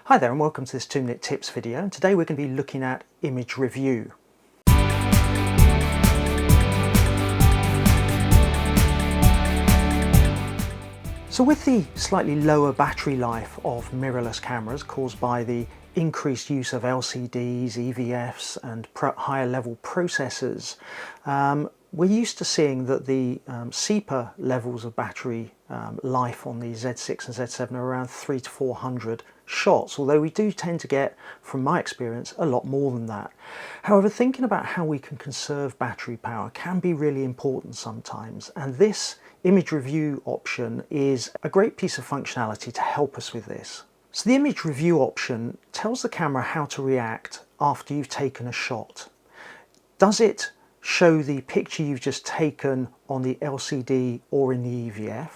Hi there and welcome to this 2-minute tips video, and today we're going to be looking at image review. So with the slightly lower battery life of mirrorless cameras caused by the increased use of LCDs, EVFs and higher level processors, we're used to seeing that the CEPA levels of battery life on the Z6 and Z7 are around 300 to 400 shots, although we do tend to get, from my experience, a lot more than that. However, thinking about how we can conserve battery power can be really important sometimes, and this image review option is a great piece of functionality to help us with this. So the image review option tells the camera how to react after you've taken a shot. Does it show the picture you've just taken on the LCD or in the EVF?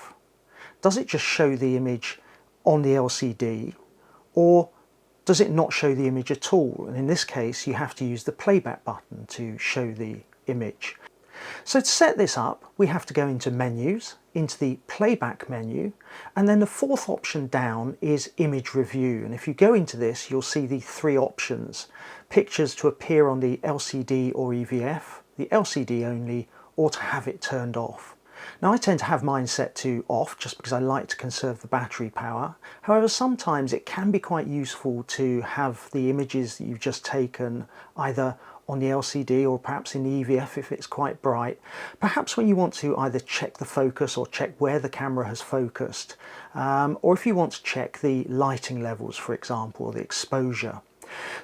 Does it just show the image on the LCD, or does it not show the image at all? And in this case you have to use the playback button to show the image. So to set this up, we have to go into menus, into the playback menu, and then the fourth option down is image review. And if you go into this, you'll see the three options: pictures to appear on the LCD or EVF, the LCD only, or to have it turned off. Now I tend to have mine set to off just because I like to conserve the battery power. However, sometimes it can be quite useful to have the images that you've just taken either on the LCD or perhaps in the EVF if it's quite bright. Perhaps when you want to either check the focus or check where the camera has focused, or if you want to check the lighting levels, for example, or the exposure.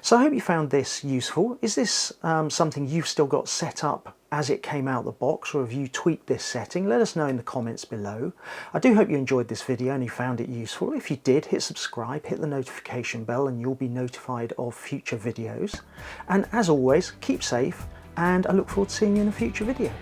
So I hope you found this useful. Is this something you've still got set up as it came out the box, or have you tweaked this setting? Let us know in the comments below. I do hope you enjoyed this video and you found it useful. If you did, hit subscribe, hit the notification bell, and you'll be notified of future videos. And as always, keep safe, and I look forward to seeing you in a future video.